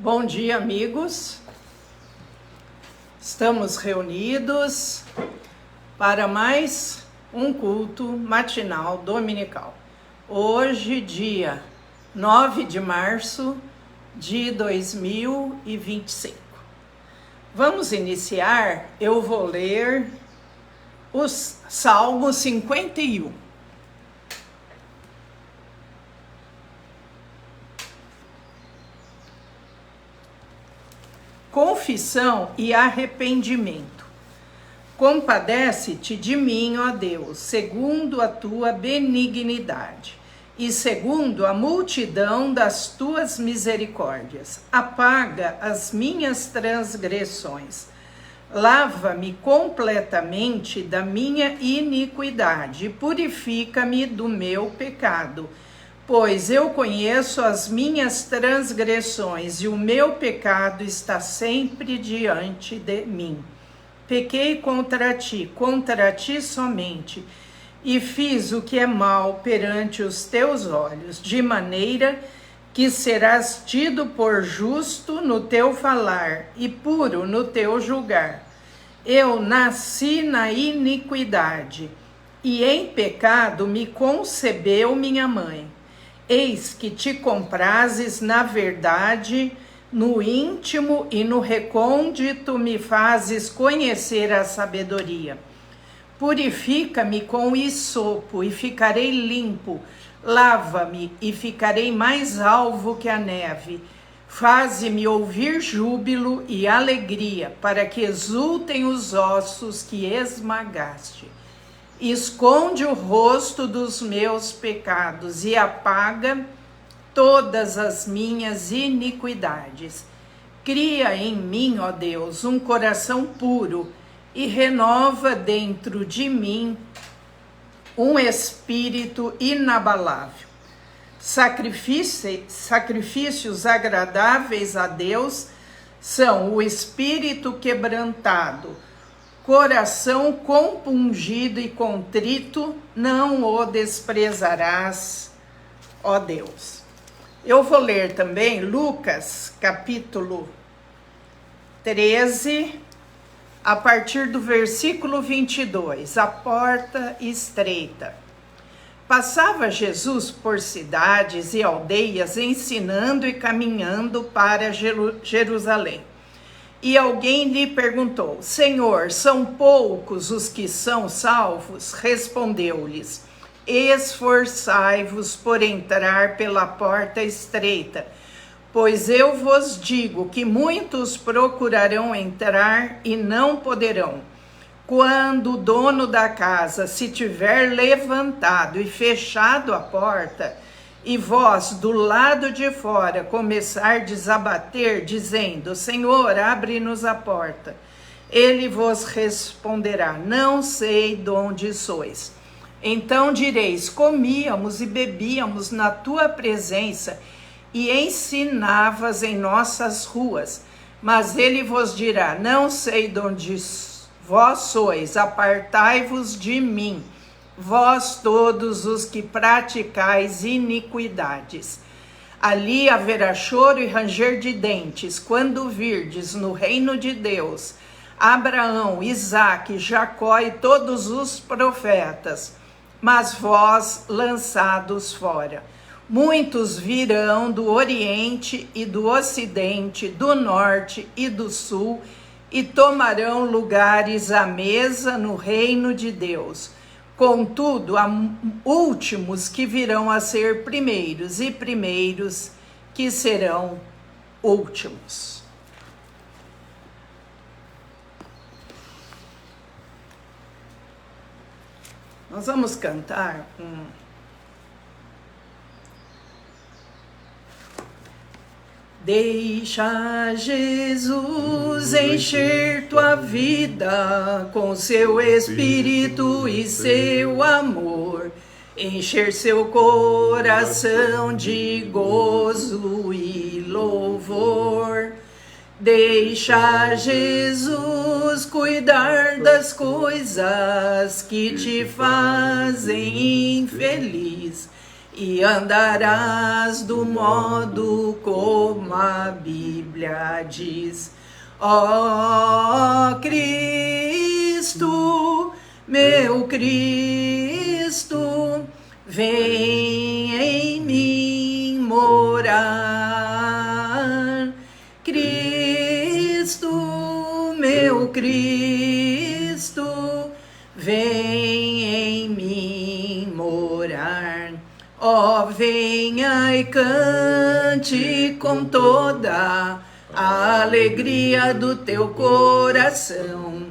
Bom dia, amigos. Estamos reunidos para mais um culto matinal dominical. Hoje, dia 9 de março de 2025. Vamos iniciar. Eu vou ler os Salmos 51. Confissão e arrependimento. Compadece-te de mim, ó Deus, segundo a tua benignidade e segundo a multidão das tuas misericórdias. Apaga as minhas transgressões. Lava-me completamente da minha iniquidade e purifica-me do meu pecado. Pois eu conheço as minhas transgressões e o meu pecado está sempre diante de mim. Pequei contra ti somente, e fiz o que é mal perante os teus olhos, de maneira que serás tido por justo no teu falar e puro no teu julgar. Eu nasci na iniquidade, e em pecado me concebeu minha mãe. Eis que te comprazes na verdade, no íntimo e no recôndito me fazes conhecer a sabedoria. Purifica-me com hisopo e ficarei limpo, lava-me e ficarei mais alvo que a neve. Faze-me ouvir júbilo e alegria, para que exultem os ossos que esmagaste. Esconde o rosto dos meus pecados e apaga todas as minhas iniquidades. Cria em mim, ó Deus, um coração puro e renova dentro de mim um espírito inabalável. Sacrifícios agradáveis a Deus são o espírito quebrantado, coração compungido e contrito, não o desprezarás, ó Deus. Eu vou ler também Lucas, capítulo 13, a partir do versículo 22, a porta estreita. Passava Jesus por cidades e aldeias, ensinando e caminhando para Jerusalém. E alguém lhe perguntou: Senhor, são poucos os que são salvos? Respondeu-lhes: Esforçai-vos por entrar pela porta estreita, pois eu vos digo que muitos procurarão entrar e não poderão. Quando o dono da casa se tiver levantado e fechado a porta, e vós, do lado de fora, começardes a bater, dizendo: Senhor, abre-nos a porta. Ele vos responderá: Não sei de onde sois. Então direis: Comíamos e bebíamos na tua presença e ensinavas em nossas ruas. Mas ele vos dirá: Não sei de onde vós sois, apartai-vos de mim, vós todos os que praticais iniquidades. Ali haverá choro e ranger de dentes, quando virdes no reino de Deus Abraão, Isaque, Jacó e todos os profetas, mas vós lançados fora. Muitos virão do Oriente e do Ocidente, do Norte e do Sul, e tomarão lugares à mesa no reino de Deus. Contudo, há últimos que virão a ser primeiros, e primeiros que serão últimos. Nós vamos cantar Deixa Jesus encher tua vida com seu Espírito e seu amor, encher seu coração de gozo e louvor. Deixa Jesus cuidar das coisas que te fazem infeliz e andarás do modo como a Bíblia diz. Ó Cristo, meu Cristo, vem em mim morar. Cristo, meu Cristo, vem em mim morar. Ó, venha e cante com toda a alegria do teu coração.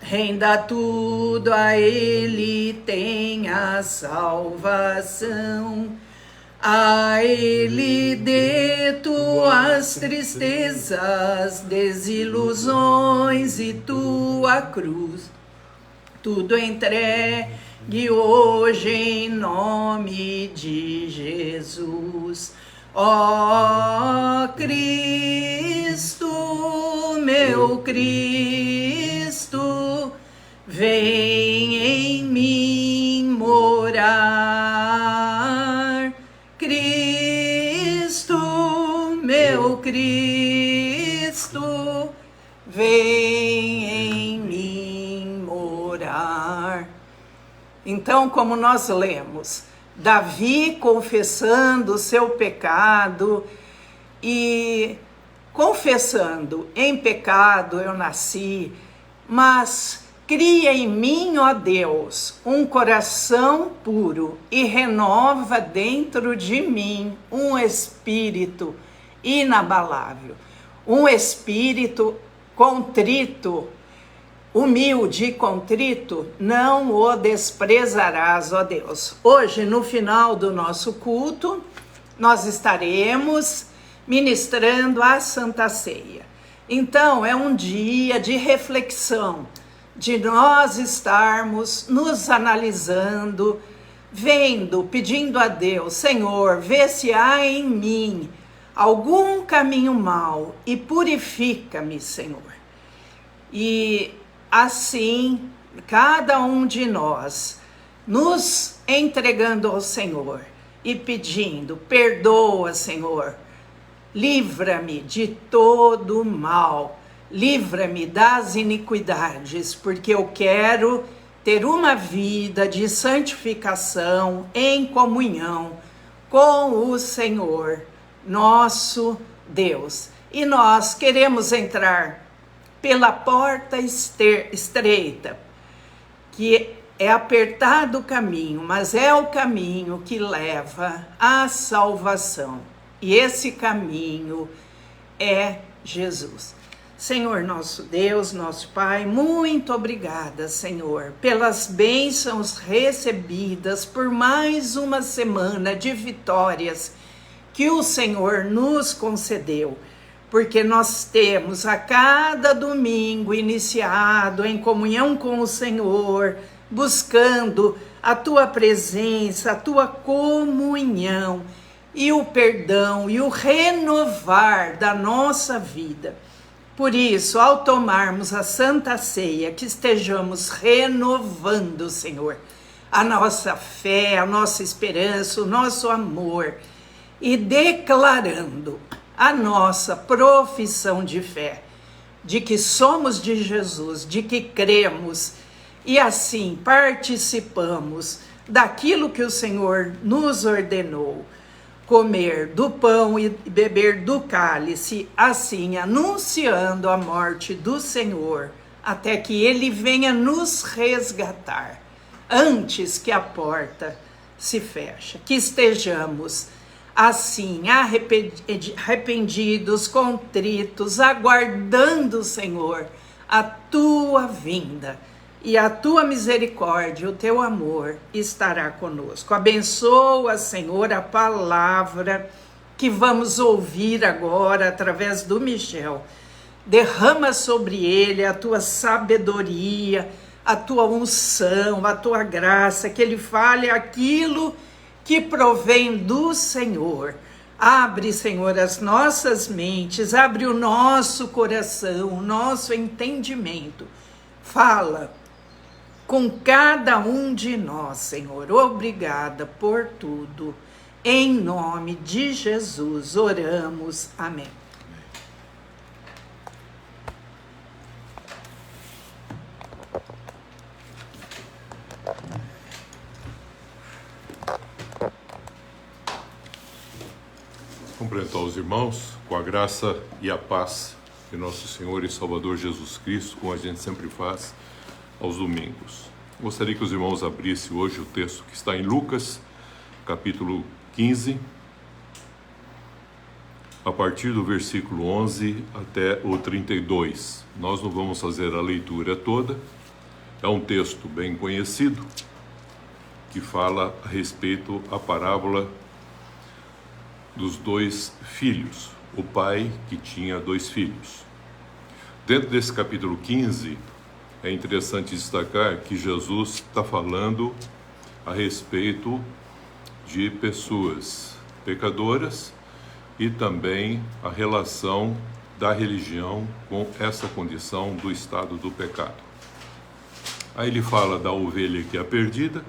Renda tudo a Ele, tenha salvação. A Ele dê tuas tristezas, desilusões e tua cruz. Tudo entregue hoje em nome de Jesus. Ó Cristo, meu Cristo, vem em mim morar. Cristo, meu Cristo, vem em mim morar. Então, como nós lemos, Davi confessando o seu pecado e confessando: em pecado eu nasci, mas cria em mim, ó Deus, um coração puro e renova dentro de mim um espírito inabalável, um espírito contrito. Humilde e contrito, não o desprezarás, ó Deus. Hoje, no final do nosso culto, nós estaremos ministrando a Santa Ceia. Então, é um dia de reflexão, de nós estarmos nos analisando, vendo, pedindo a Deus: Senhor, vê se há em mim algum caminho mau e purifica-me, Senhor. E assim, cada um de nós nos entregando ao Senhor e pedindo: perdoa, Senhor, livra-me de todo mal, livra-me das iniquidades, porque eu quero ter uma vida de santificação em comunhão com o Senhor, nosso Deus. E nós queremos entrar pela porta estreita, que é apertado o caminho, mas é o caminho que leva à salvação. E esse caminho é Jesus. Senhor nosso Deus, nosso Pai, muito obrigada, Senhor, pelas bênçãos recebidas por mais uma semana de vitórias que o Senhor nos concedeu. Porque nós temos a cada domingo iniciado em comunhão com o Senhor, buscando a Tua presença, a Tua comunhão e o perdão e o renovar da nossa vida. Por isso, ao tomarmos a Santa Ceia, que estejamos renovando, Senhor, a nossa fé, a nossa esperança, o nosso amor e declarando a nossa profissão de fé, de que somos de Jesus, de que cremos e assim participamos daquilo que o Senhor nos ordenou, comer do pão e beber do cálice, assim anunciando a morte do Senhor, até que Ele venha nos resgatar, antes que a porta se feche, que estejamos assim, arrependidos, contritos, aguardando, Senhor, a Tua vinda e a Tua misericórdia, o Teu amor estará conosco. Abençoa, Senhor, a palavra que vamos ouvir agora através do Michel. Derrama sobre ele a Tua sabedoria, a Tua unção, a Tua graça, que ele fale aquilo que provém do Senhor. Abre, Senhor, as nossas mentes, abre o nosso coração, o nosso entendimento. Fala com cada um de nós, Senhor. Obrigada por tudo. Em nome de Jesus oramos. Amém. Cumprimentar os irmãos com a graça e a paz de nosso Senhor e Salvador Jesus Cristo, como a gente sempre faz aos domingos. Gostaria que os irmãos abrissem hoje o texto que está em Lucas, capítulo 15, a partir do versículo 11 até o 32. Nós não vamos fazer a leitura toda, é um texto bem conhecido, que fala a respeito da parábola dos dois filhos, o pai que tinha dois filhos. Dentro desse capítulo 15, é interessante destacar que Jesus está falando a respeito de pessoas pecadoras e também a relação da religião com essa condição do estado do pecado. Aí ele fala da ovelha que é perdida,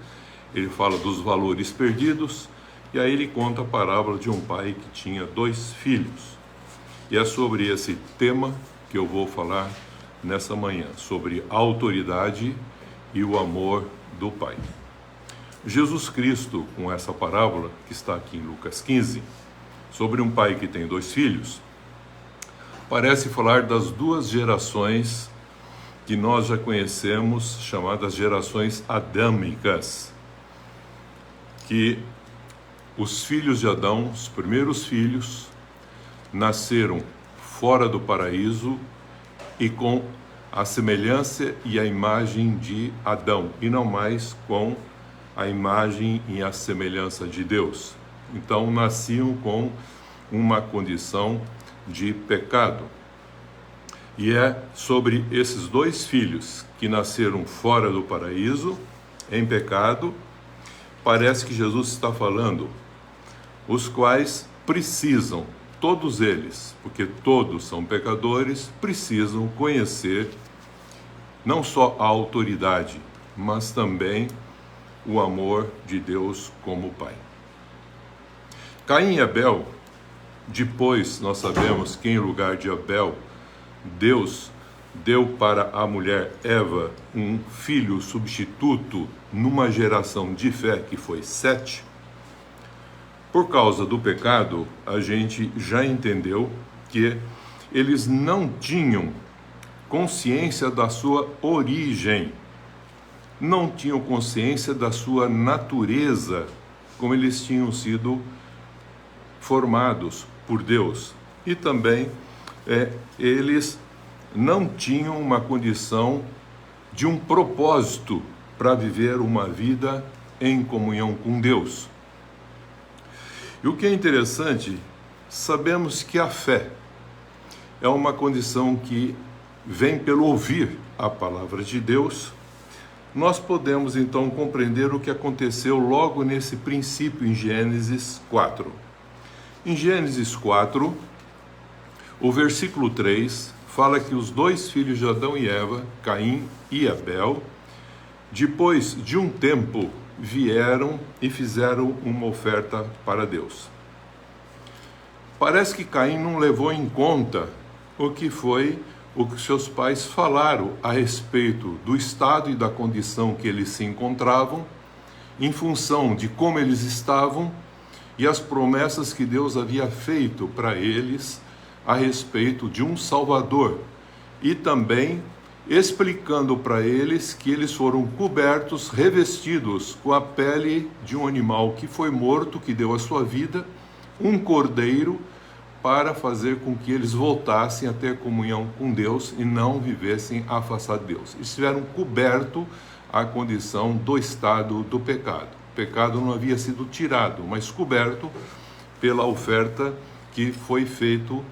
ele fala dos valores perdidos, e aí ele conta a parábola de um pai que tinha dois filhos. E é sobre esse tema que eu vou falar nessa manhã, sobre a autoridade e o amor do pai. Jesus Cristo, com essa parábola que está aqui em Lucas 15, sobre um pai que tem dois filhos, parece falar das duas gerações que nós já conhecemos, chamadas gerações adâmicas, que os filhos de Adão, os primeiros filhos, nasceram fora do paraíso e com a semelhança e a imagem de Adão, e não mais com a imagem e a semelhança de Deus. Então, nasciam com uma condição de pecado. E é sobre esses dois filhos que nasceram fora do paraíso, em pecado, parece que Jesus está falando, os quais precisam, todos eles, porque todos são pecadores, precisam conhecer não só a autoridade, mas também o amor de Deus como Pai. Caim e Abel, depois nós sabemos que em lugar de Abel, Deus deu para a mulher Eva um filho substituto numa geração de fé que foi Sete. Por causa do pecado, a gente já entendeu que eles não tinham consciência da sua origem, não tinham consciência da sua natureza, como eles tinham sido formados por Deus. E também eles não tinham uma condição de um propósito para viver uma vida em comunhão com Deus. E o que é interessante, sabemos que a fé é uma condição que vem pelo ouvir a palavra de Deus. Nós podemos então compreender o que aconteceu logo nesse princípio em Gênesis 4. Em Gênesis 4, o versículo 3 fala que os dois filhos de Adão e Eva, Caim e Abel, depois de um tempo, vieram e fizeram uma oferta para Deus. Parece que Caim não levou em conta o que seus pais falaram a respeito do estado e da condição que eles se encontravam, em função de como eles estavam e as promessas que Deus havia feito para eles a respeito de um Salvador, e também explicando para eles que eles foram cobertos, revestidos com a pele de um animal que foi morto, que deu a sua vida, um cordeiro, para fazer com que eles voltassem a ter comunhão com Deus e não vivessem afastados de Deus. Eles tiveram coberto a condição do estado do pecado. O pecado não havia sido tirado, mas coberto pela oferta que foi feito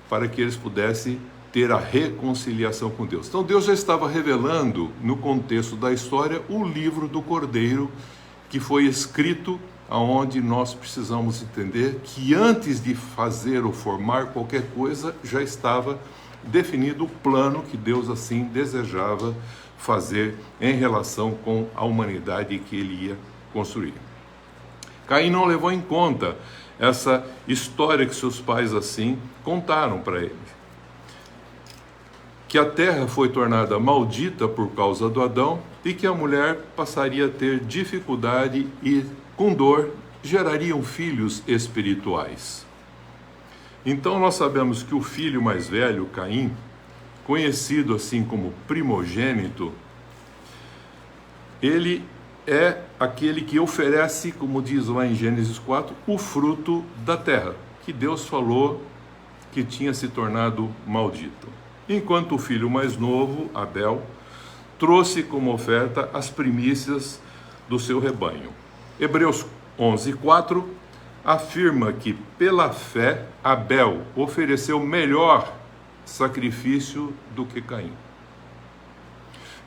para que eles pudessem ter a reconciliação com Deus. Então Deus já estava revelando, no contexto da história, o livro do Cordeiro, que foi escrito, aonde nós precisamos entender que antes de fazer ou formar qualquer coisa, já estava definido o plano que Deus assim desejava fazer em relação com a humanidade que ele ia construir. Caim não levou em conta essa história que seus pais assim contaram para ele. Que a terra foi tornada maldita por causa do Adão e que a mulher passaria a ter dificuldade e, com dor, gerariam filhos espirituais. Então nós sabemos que o filho mais velho, Caim, conhecido assim como primogênito, ele é aquele que oferece, como diz lá em Gênesis 4, o fruto da terra, que Deus falou que tinha se tornado maldito. Enquanto o filho mais novo, Abel, trouxe como oferta as primícias do seu rebanho. Hebreus 11:4 afirma que, pela fé, Abel ofereceu melhor sacrifício do que Caim.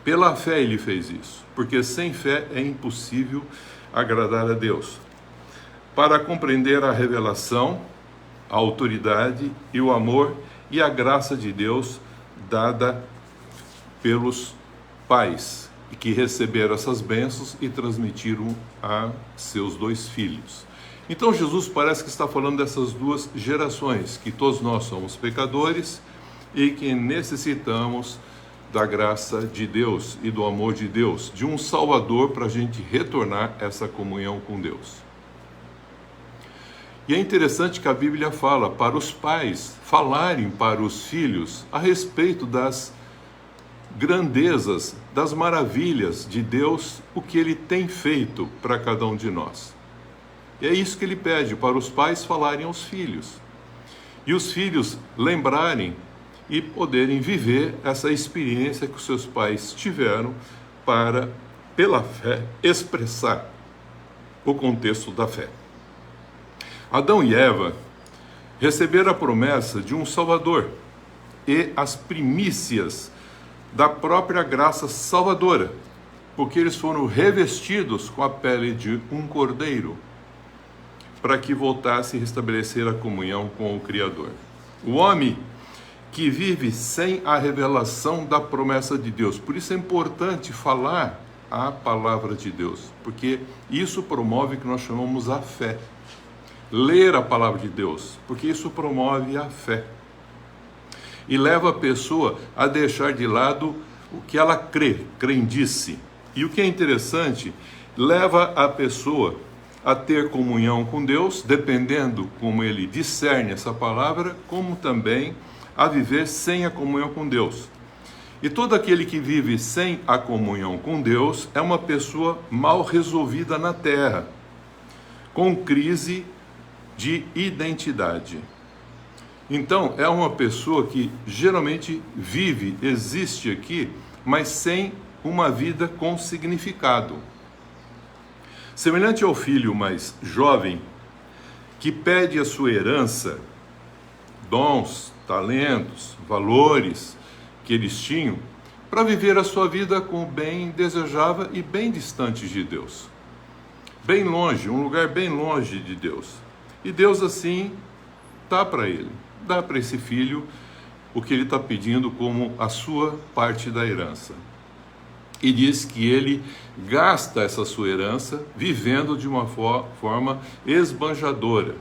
Pela fé ele fez isso, porque sem fé é impossível agradar a Deus. Para compreender a revelação, a autoridade e o amor e a graça de Deus dada pelos pais, que receberam essas bênçãos e transmitiram a seus 2 filhos. Então Jesus parece que está falando dessas 2 gerações, que todos nós somos pecadores e que necessitamos da graça de Deus e do amor de Deus, de um Salvador para a gente retornar essa comunhão com Deus. E é interessante que a Bíblia fala para os pais falarem para os filhos a respeito das grandezas, das maravilhas de Deus, o que Ele tem feito para cada um de nós. E é isso que Ele pede, para os pais falarem aos filhos. E os filhos lembrarem e poderem viver essa experiência que os seus pais tiveram para, pela fé, expressar o contexto da fé. Adão e Eva receberam a promessa de um Salvador e as primícias da própria graça salvadora, porque eles foram revestidos com a pele de um cordeiro, para que voltasse a restabelecer a comunhão com o Criador. O homem que vive sem a revelação da promessa de Deus, por isso é importante falar a palavra de Deus, porque isso promove o que nós chamamos a fé. Ler a palavra de Deus, porque isso promove a fé. E leva a pessoa a deixar de lado o que ela crê, crendice. E o que é interessante, leva a pessoa a ter comunhão com Deus, dependendo como ele discerne essa palavra, como também a viver sem a comunhão com Deus. E todo aquele que vive sem a comunhão com Deus é uma pessoa mal resolvida na terra, com crise de identidade. Então, é uma pessoa que geralmente vive, existe aqui, mas sem uma vida com significado. Semelhante ao filho mais jovem, que pede a sua herança, dons, talentos, valores que eles tinham, para viver a sua vida com o bem desejava e bem distante de Deus. Bem longe, um lugar bem longe de Deus. E Deus assim dá para ele, dá para esse filho o que ele está pedindo como a sua parte da herança. E diz que ele gasta essa sua herança vivendo de uma forma esbanjadora,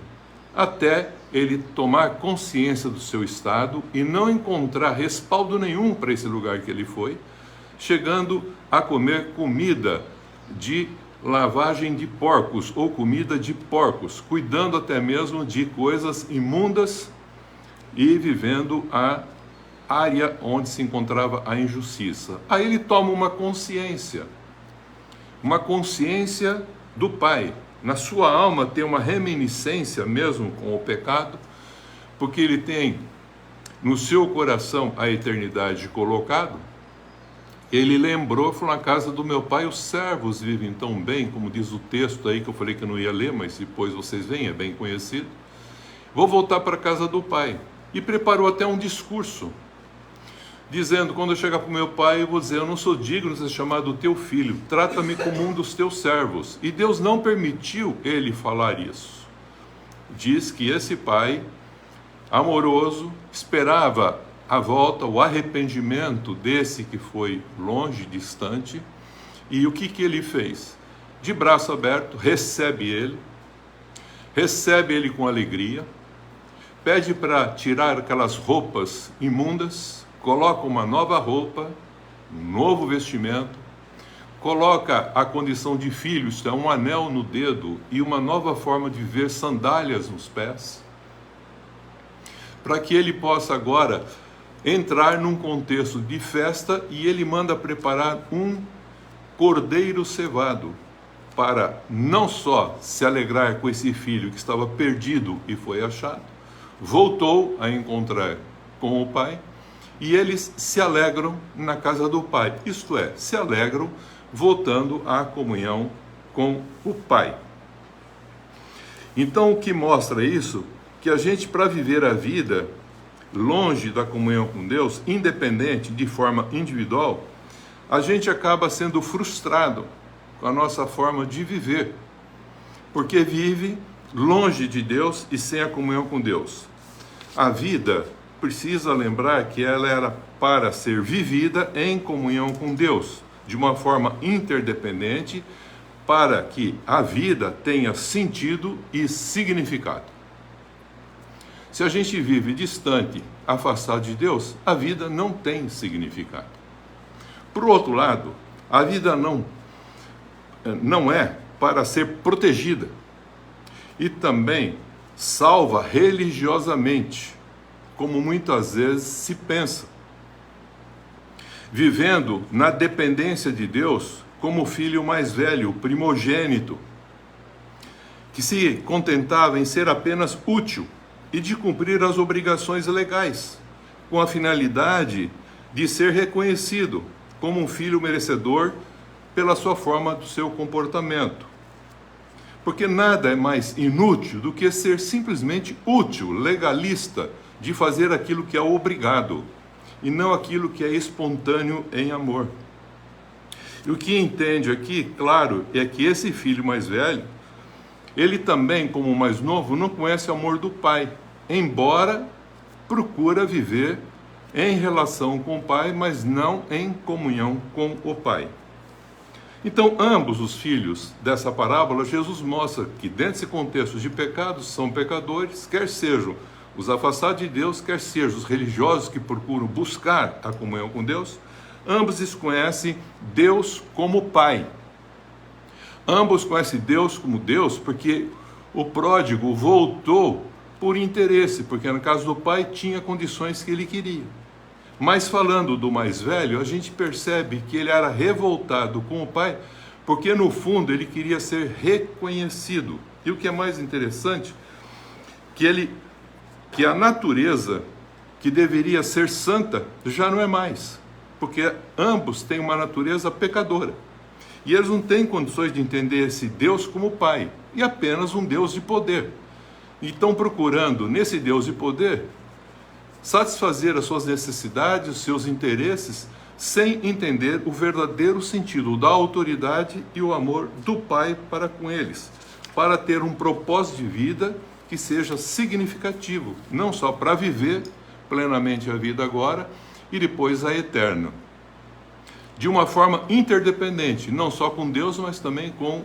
até ele tomar consciência do seu estado e não encontrar respaldo nenhum para esse lugar que ele foi, chegando a comer comida de lavagem de porcos ou comida de porcos, cuidando até mesmo de coisas imundas e vivendo a área onde se encontrava a injustiça. Aí ele toma uma consciência do Pai. Na sua alma tem uma reminiscência mesmo com o pecado, porque ele tem no seu coração a eternidade colocado. Ele lembrou, falou, na casa do meu pai os servos vivem tão bem, como diz o texto aí, que eu falei que eu não ia ler, mas depois vocês veem, é bem conhecido. Vou voltar para a casa do pai. E preparou até um discurso, dizendo, quando eu chegar para o meu pai, eu vou dizer, eu não sou digno de ser chamado teu filho, trata-me como um dos teus servos. E Deus não permitiu ele falar isso. Diz que esse pai, amoroso, esperava a volta, o arrependimento desse que foi longe, distante. E o que ele fez? De braço aberto, recebe ele, recebe ele com alegria, pede para tirar aquelas roupas imundas, coloca uma nova roupa, um novo vestimento, coloca a condição de filho, isto é, um anel no dedo e uma nova forma de viver, sandálias nos pés, para que ele possa agora entrar num contexto de festa, e ele manda preparar um cordeiro cevado, para não só se alegrar com esse filho que estava perdido e foi achado, voltou a encontrar com o pai, e eles se alegram na casa do pai, isto é, se alegram voltando à comunhão com o pai. Então, o que mostra isso? Que a gente, para viver a vida longe da comunhão com Deus, independente, de forma individual, a gente acaba sendo frustrado com a nossa forma de viver, porque vive longe de Deus e sem a comunhão com Deus. A vida precisa lembrar que ela era para ser vivida em comunhão com Deus, de uma forma interdependente, para que a vida tenha sentido e significado. Se a gente vive distante, afastado de Deus, a vida não tem significado. Por outro lado, a vida não é para ser protegida e também salva religiosamente, como muitas vezes se pensa, vivendo na dependência de Deus como o filho mais velho, primogênito, que se contentava em ser apenas útil e de cumprir as obrigações legais, com a finalidade de ser reconhecido como um filho merecedor pela sua forma do seu comportamento. Porque nada é mais inútil do que ser simplesmente útil, legalista, de fazer aquilo que é obrigado, e não aquilo que é espontâneo em amor. E o que entende aqui, claro, é que esse filho mais velho, ele também, como o mais novo, não conhece o amor do pai, embora procura viver em relação com o pai, mas não em comunhão com o pai. Então, ambos os filhos dessa parábola, Jesus mostra que dentro desse contexto de pecados são pecadores, quer sejam os afastados de Deus, quer sejam os religiosos que procuram buscar a comunhão com Deus, ambos desconhecem Deus como Pai. Ambos conhecem Deus como Deus porque o pródigo voltou por interesse, porque no caso do pai tinha condições que ele queria. Mas falando do mais velho, a gente percebe que ele era revoltado com o pai, porque no fundo ele queria ser reconhecido. E o que é mais interessante, que a natureza que deveria ser santa já não é mais, porque ambos têm uma natureza pecadora. E eles não têm condições de entender esse Deus como pai, e apenas um Deus de poder. E estão procurando nesse Deus de poder satisfazer as suas necessidades, os seus interesses, sem entender o verdadeiro sentido da autoridade e o amor do Pai para com eles, para ter um propósito de vida que seja significativo, não só para viver plenamente a vida agora e depois a eterna, de uma forma interdependente, não só com Deus, mas também com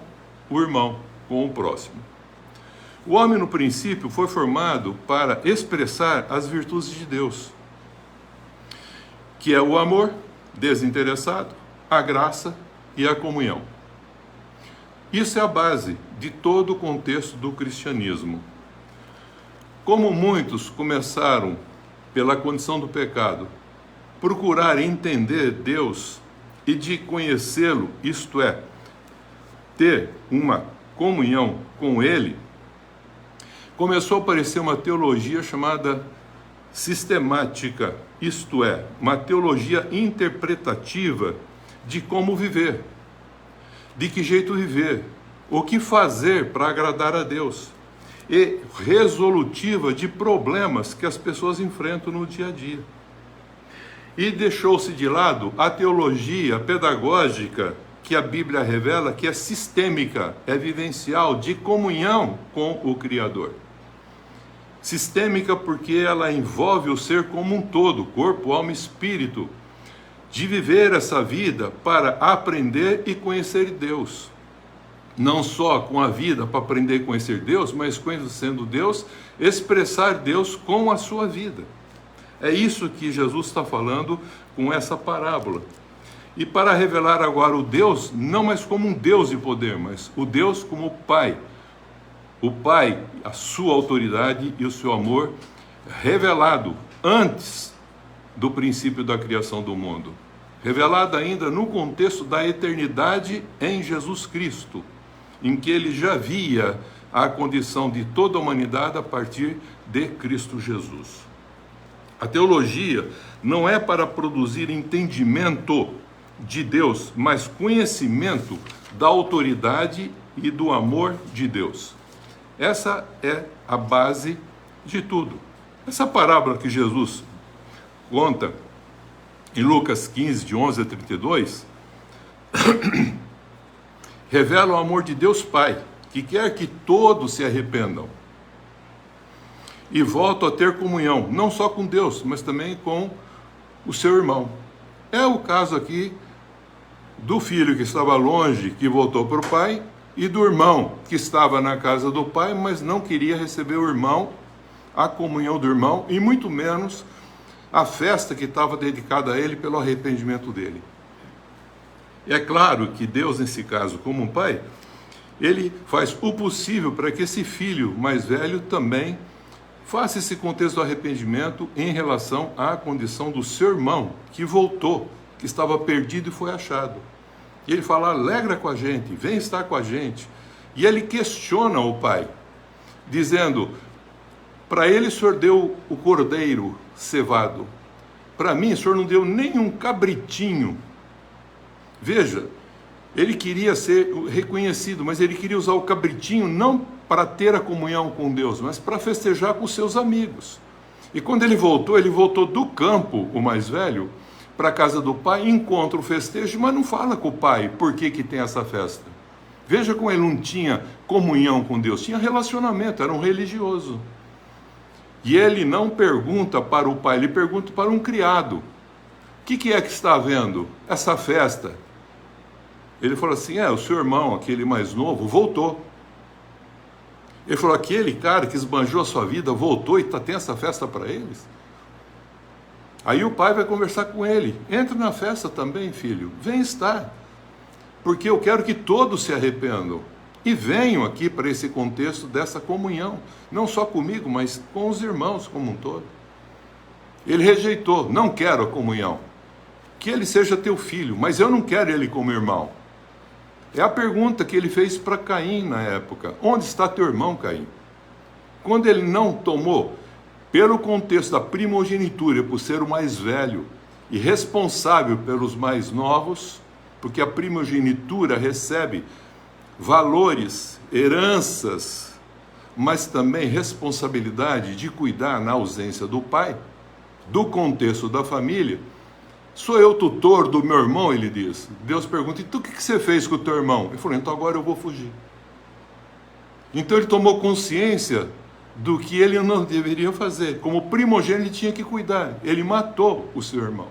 o irmão, com o próximo. O homem, no princípio, foi formado para expressar as virtudes de Deus, que é o amor desinteressado, a graça e a comunhão. Isso é a base de todo o contexto do cristianismo. Como muitos começaram, pela condição do pecado, procurar entender Deus e de conhecê-lo, isto é, ter uma comunhão com Ele, começou a aparecer uma teologia chamada sistemática, isto é, uma teologia interpretativa de como viver, de que jeito viver, o que fazer para agradar a Deus, e resolutiva de problemas que as pessoas enfrentam no dia a dia. E deixou-se de lado a teologia pedagógica que a Bíblia revela, que é sistêmica, é vivencial, de comunhão com o Criador. Sistêmica porque ela envolve o ser como um todo, corpo, alma e espírito, de viver essa vida para aprender e conhecer Deus. não só com a vida para aprender a conhecer Deus, mas conhecendo Deus, expressar Deus com a sua vida. É isso que Jesus está falando com essa parábola. E para revelar agora o Deus, não mais como um Deus de poder, mas o Deus como o Pai. O Pai, a sua autoridade e o seu amor revelado antes do princípio da criação do mundo. Revelado ainda no contexto da eternidade em Jesus Cristo, em que ele já via a condição de toda a humanidade a partir de Cristo Jesus. A teologia não é para produzir entendimento de Deus, mas conhecimento da autoridade e do amor de Deus. Essa é a base de tudo. Essa parábola que Jesus conta em Lucas 15, de 11 a 32, revela o amor de Deus Pai, que quer que todos se arrependam e voltam a ter comunhão, não só com Deus, mas também com o seu irmão. É o caso aqui do filho que estava longe, que voltou para o pai, e do irmão que estava na casa do pai, mas não queria receber o irmão, a comunhão do irmão, e muito menos a festa que estava dedicada a ele pelo arrependimento dele. É claro que Deus, nesse caso, como um pai, ele faz o possível para que esse filho mais velho também faça esse contexto do arrependimento em relação à condição do seu irmão, que voltou, que estava perdido e foi achado. E ele fala: alegra com a gente, vem estar com a gente. E ele questiona o pai, dizendo: para ele o senhor deu o cordeiro cevado, para mim o senhor não deu nem um cabritinho. Veja, ele queria ser reconhecido, mas ele queria usar o cabritinho não para ter a comunhão com Deus, mas para festejar com seus amigos. E quando ele voltou do campo, o mais velho, para a casa do pai, encontra o festejo, mas não fala com o pai por que tem essa festa. Veja como ele não tinha comunhão com Deus, tinha relacionamento, era um religioso. E ele não pergunta para o pai, ele pergunta para um criado: o que é que está havendo? Essa festa. Ele falou assim: o seu irmão, aquele mais novo, voltou. Ele falou: aquele cara que esbanjou a sua vida voltou e tem essa festa para eles? Aí o pai vai conversar com ele: entra na festa também, filho, vem estar, porque eu quero que todos se arrependam e venham aqui para esse contexto dessa comunhão, não só comigo, mas com os irmãos como um todo. Ele rejeitou: não quero a comunhão, que ele seja teu filho, mas eu não quero ele como irmão. É a pergunta que ele fez para Caim na época: onde está teu irmão, Caim? Quando ele não tomou, pelo contexto da primogenitura, por ser o mais velho e responsável pelos mais novos, porque a primogenitura recebe valores, heranças, mas também responsabilidade de cuidar na ausência do pai, do contexto da família. Sou eu tutor do meu irmão, ele diz. Deus pergunta: então o que você fez com o teu irmão? Ele falou: então agora eu vou fugir. Então ele tomou consciência do que ele não deveria fazer. Como primogênito, ele tinha que cuidar. Ele matou o seu irmão.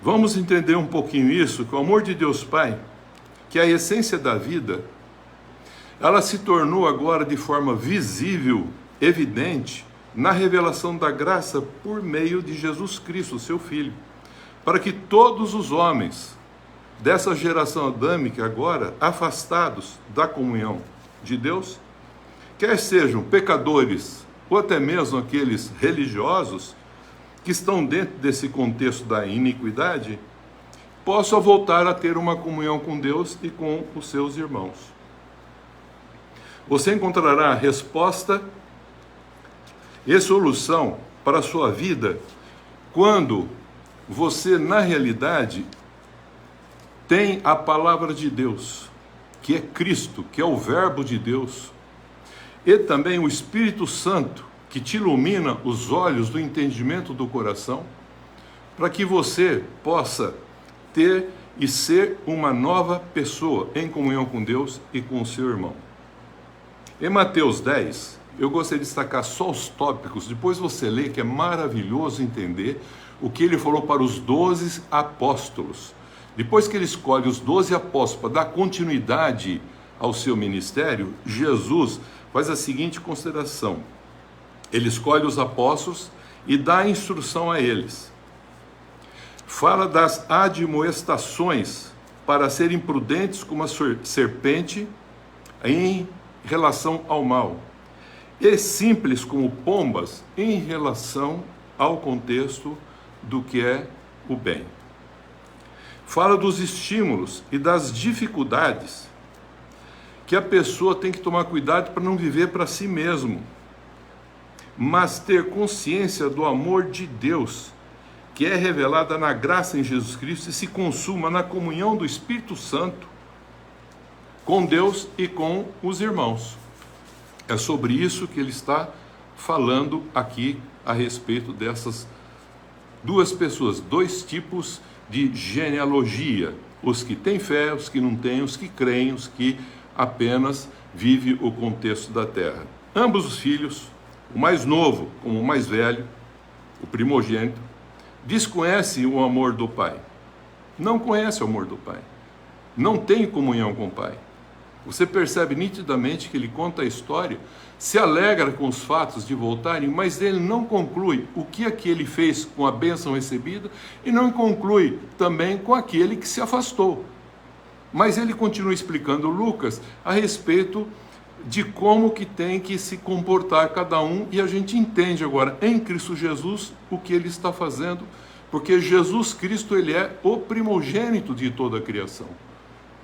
Vamos entender um pouquinho isso, que o amor de Deus Pai, que é a essência da vida, ela se tornou agora de forma visível, evidente, na revelação da graça por meio de Jesus Cristo, seu Filho, para que todos os homens dessa geração adâmica agora, afastados da comunhão de Deus, quer sejam pecadores ou até mesmo aqueles religiosos que estão dentro desse contexto da iniquidade, possam voltar a ter uma comunhão com Deus e com os seus irmãos. Você encontrará resposta e solução para a sua vida quando você, na realidade, tem a palavra de Deus, que é Cristo, que é o Verbo de Deus, e também o Espírito Santo, que te ilumina os olhos do entendimento do coração, para que você possa ter e ser uma nova pessoa em comunhão com Deus e com o seu irmão. Em Mateus 10, eu gostaria de destacar só os tópicos, depois você lê, que é maravilhoso entender o que ele falou para os 12 apóstolos, Depois que ele escolhe os 12 apóstolos para dar continuidade ao seu ministério, Jesus faz a seguinte consideração. Ele escolhe os apóstolos e dá a instrução a eles. Fala das admoestações para serem prudentes como a serpente em relação ao mal, e simples como pombas em relação ao contexto do que é o bem. Fala dos estímulos e das dificuldades que a pessoa tem que tomar cuidado para não viver para si mesmo, mas ter consciência do amor de Deus, que é revelada na graça em Jesus Cristo e se consuma na comunhão do Espírito Santo com Deus e com os irmãos. É sobre isso que ele está falando aqui a respeito dessas duas pessoas, dois tipos de genealogia: os que têm fé, os que não têm, os que creem, os que apenas vivem o contexto da terra. Ambos os filhos, o mais novo como o mais velho, o primogênito, desconhecem o amor do pai. Não conhece o amor do pai. Não tem comunhão com o pai. Você percebe nitidamente que ele conta a história, se alegra com os fatos de voltarem, mas ele não conclui o que aquele fez com a bênção recebida e não conclui também com aquele que se afastou. Mas ele continua explicando Lucas a respeito de como que tem que se comportar cada um, e a gente entende agora em Cristo Jesus o que ele está fazendo, porque Jesus Cristo, ele é o primogênito de toda a criação.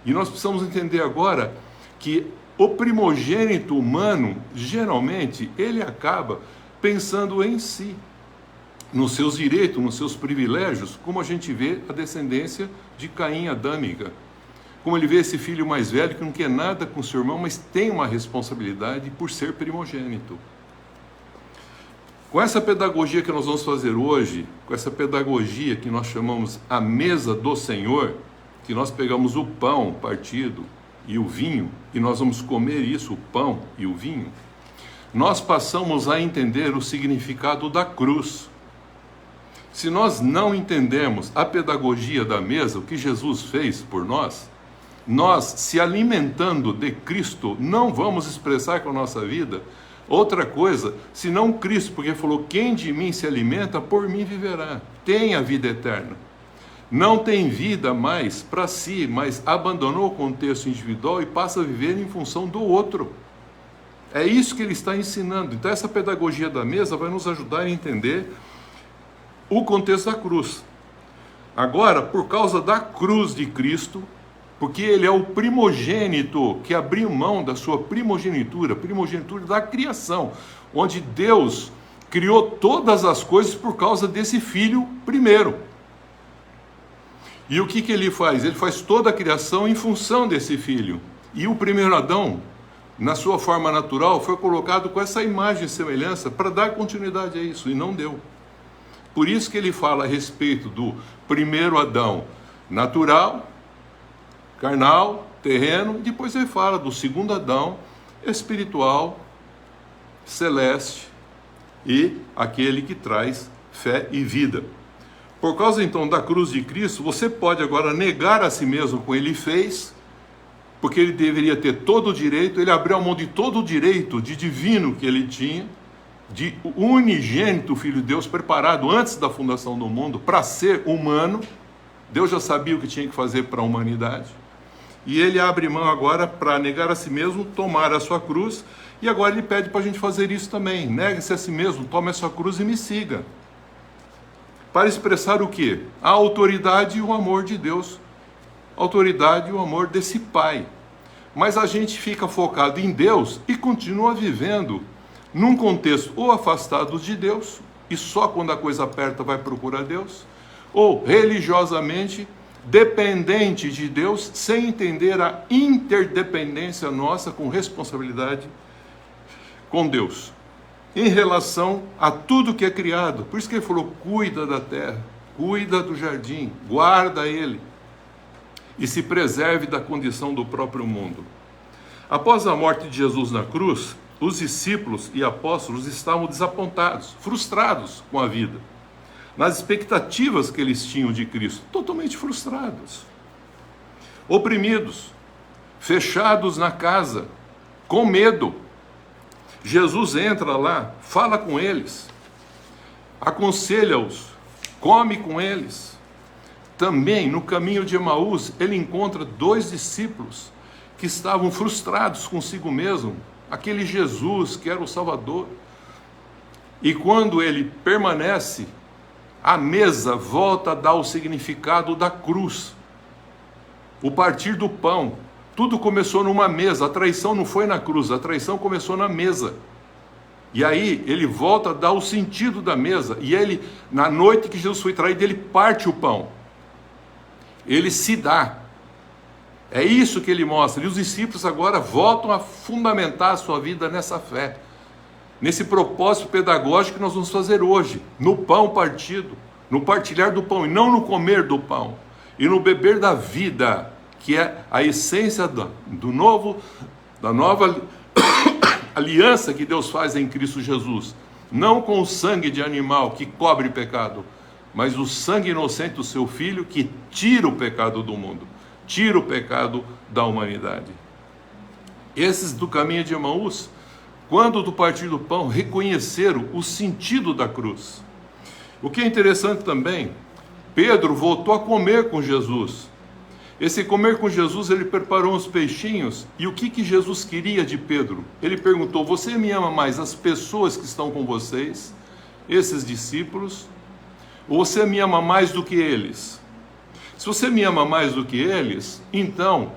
E nós precisamos entender agora que o primogênito humano, geralmente, ele acaba pensando em si, nos seus direitos, nos seus privilégios, como a gente vê a descendência de Caim adâmica. Como ele vê esse filho mais velho que não quer nada com seu irmão, mas tem uma responsabilidade por ser primogênito. Com essa pedagogia que nós vamos fazer hoje, com essa pedagogia que nós chamamos a mesa do Senhor, que nós pegamos o pão partido e o vinho, e nós vamos comer isso, o pão e o vinho, nós passamos a entender o significado da cruz. Se nós não entendemos a pedagogia da mesa, o que Jesus fez por nós, nós, se alimentando de Cristo, não vamos expressar com a nossa vida outra coisa, senão Cristo, porque falou: quem de mim se alimenta, por mim viverá, tem a vida eterna. Não tem vida mais para si, mas abandonou o contexto individual e passa a viver em função do outro. É isso que ele está ensinando. Então essa pedagogia da mesa vai nos ajudar a entender o contexto da cruz. Agora, por causa da cruz de Cristo, porque ele é o primogênito que abriu mão da sua primogenitura da criação, onde Deus criou todas as coisas por causa desse filho primeiro. E o que ele faz? Ele faz toda a criação em função desse filho. E o primeiro Adão, na sua forma natural, foi colocado com essa imagem e semelhança para dar continuidade a isso, e não deu. Por isso que ele fala a respeito do primeiro Adão natural, carnal, terreno, e depois ele fala do segundo Adão espiritual, celeste, e aquele que traz fé e vida. Por causa então da cruz de Cristo, você pode agora negar a si mesmo como ele fez, porque ele deveria ter todo o direito, ele abriu mão de todo o direito de divino que ele tinha, de unigênito Filho de Deus, preparado antes da fundação do mundo para ser humano. Deus já sabia o que tinha que fazer para a humanidade. E ele abre mão agora para negar a si mesmo, tomar a sua cruz, e agora ele pede para a gente fazer isso também. Negue-se a si mesmo, tome a sua cruz e me siga. Para expressar o quê? A autoridade e o amor de Deus. A autoridade e o amor desse Pai. Mas a gente fica focado em Deus e continua vivendo num contexto ou afastado de Deus, e só quando a coisa aperta vai procurar Deus, ou religiosamente dependente de Deus, sem entender a interdependência nossa com responsabilidade com Deus, em relação a tudo que é criado. Por isso que ele falou: cuida da terra, cuida do jardim, guarda ele, e se preserve da condição do próprio mundo. Após a morte de Jesus na cruz, os discípulos e apóstolos estavam desapontados, frustrados com a vida, nas expectativas que eles tinham de Cristo, totalmente frustrados. oprimidos, fechados na casa, com medo. Jesus entra lá, fala com eles, aconselha-os, come com eles. Também no caminho de Emaús, ele encontra 2 discípulos que estavam frustrados consigo mesmo, aquele Jesus que era o Salvador. E quando ele permanece, a mesa volta a dar o significado da cruz, o partir do pão. Tudo começou numa mesa, a traição não foi na cruz, a traição começou na mesa. E aí ele volta a dar o sentido da mesa, e ele, na noite que Jesus foi traído, ele parte o pão. Ele se dá. É isso que ele mostra. E os discípulos agora voltam a fundamentar a sua vida nessa fé, nesse propósito pedagógico que nós vamos fazer hoje, no pão partido, no partilhar do pão, e não no comer do pão, e no beber da vida, que é a essência da nova aliança que Deus faz em Cristo Jesus, não com o sangue de animal que cobre pecado, mas o sangue inocente do seu Filho que tira o pecado do mundo, tira o pecado da humanidade. Esses do caminho de Emaús, quando do partir do pão, reconheceram o sentido da cruz. O que é interessante também, Pedro voltou a comer com Jesus. Esse comer com Jesus, ele preparou uns peixinhos, e o que Jesus queria de Pedro? Ele perguntou: você me ama mais as pessoas que estão com vocês, esses discípulos, ou você me ama mais do que eles? Se você me ama mais do que eles, então